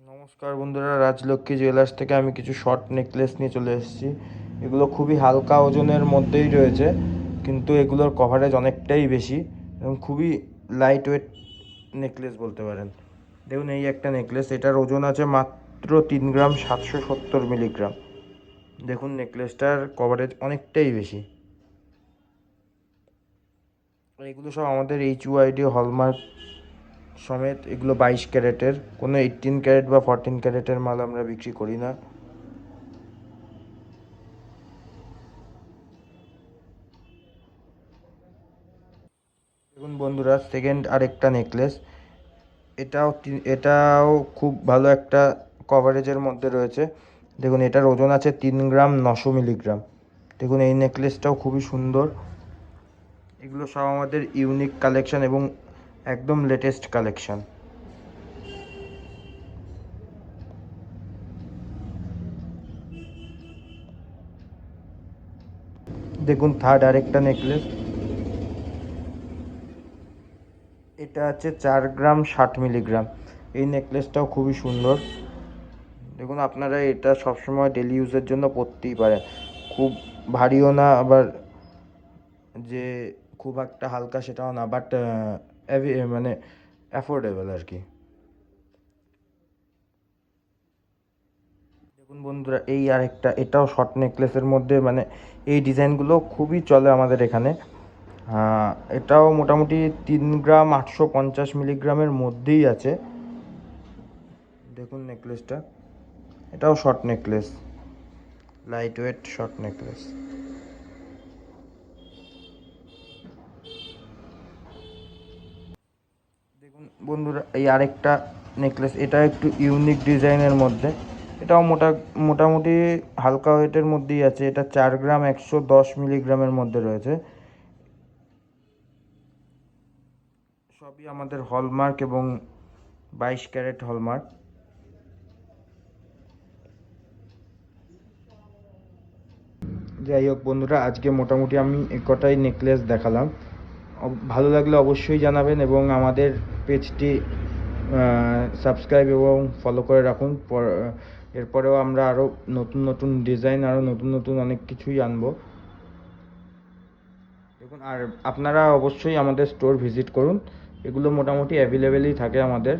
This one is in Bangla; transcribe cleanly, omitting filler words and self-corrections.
নমস্কার বন্ধুরা, রাজলক্ষ্মী জুয়েলার্স থেকে আমি কিছু শর্ট নেকলেস নিয়ে চলে এসেছি। এগুলো খুবই হালকা ওজনের মধ্যেই রয়েছে, কিন্তু এগুলোর কভারেজ অনেকটাই বেশি এবং খুবই লাইট ওয়েট নেকলেস বলতে পারেন। দেখুন, এই একটা নেকলেস, এটার ওজন আছে মাত্র 3 গ্রাম 770 মিলিগ্রাম। দেখুন, নেকলেসটার কভারেজ অনেকটাই বেশি। এগুলো সব আমাদের HUID হলমার্ক সমেত। এগুলো 22 ক্যারেটের, কোনো 18 ক্যারেট বা 14 ক্যারেটের মাল আমরা বিক্রি করি না। দেখুন বন্ধুরা, সেকেন্ড আরেকটা নেকলেস, এটাও খুব ভালো একটা কভারেজের মধ্যে রয়েছে। দেখুন, এটার ওজন আছে 3 গ্রাম 900 মিলিগ্রাম। দেখুন, এই নেকলেসটাও খুবই সুন্দর। এগুলো সব আমাদের ইউনিক কালেকশন এবং একদম লেটেস্ট কালেকশন। দেখুন, থার্ড আরেকটা নেকলেস, এটা আছে 4 গ্রাম 60 মিলিগ্রাম। এই নেকলেসটাও খুবই সুন্দর। দেখুন, আপনারা এটা সবসময় ডেলি ইউজের জন্য পরতেই পারেন। খুব ভারীও না, আবার যে খুব একটা হালকা সেটাও না, বাট মানে অ্যাফোর্ডেবল আর কি। দেখুন বন্ধুরা, এই আরেকটা, এটাও শর্ট নেকলেসের মধ্যে, মানে এই ডিজাইনগুলো খুবই চলে আমাদের এখানে। এটাও মোটামুটি 3 গ্রাম 850 মিলিগ্রামের মধ্যেই আছে। দেখুন নেকলেসটা, এটাও short necklace, light weight short necklace. দেখুন বন্ধুরা, এই আরেকটা নেকলেস, এটা একটু ইউনিক ডিজাইনের মধ্যে। এটাও মোটামুটি হালকা ওয়েটের মধ্যেই আছে। এটা 4 গ্রাম 110 মিলিগ্রামের মধ্যে রয়েছে। সবই আমাদের হলমার্ক এবং 22 ক্যারেট হলমার্ক। যাই হোক বন্ধুরা, আজকে মোটামুটি আমি এ কটাই নেকলেস দেখালাম। ভালো লাগলে অবশ্যই জানাবেন এবং আমাদের পেজটি সাবস্ক্রাইব এবং ফলো করে রাখুন। এরপরেও আমরা আরও নতুন নতুন ডিজাইন, আরও নতুন নতুন অনেক কিছুই আনবো। দেখুন, আর আপনারা অবশ্যই আমাদের স্টোর ভিজিট করুন। এগুলো মোটামুটি অ্যাভেলেবেলই থাকে আমাদের।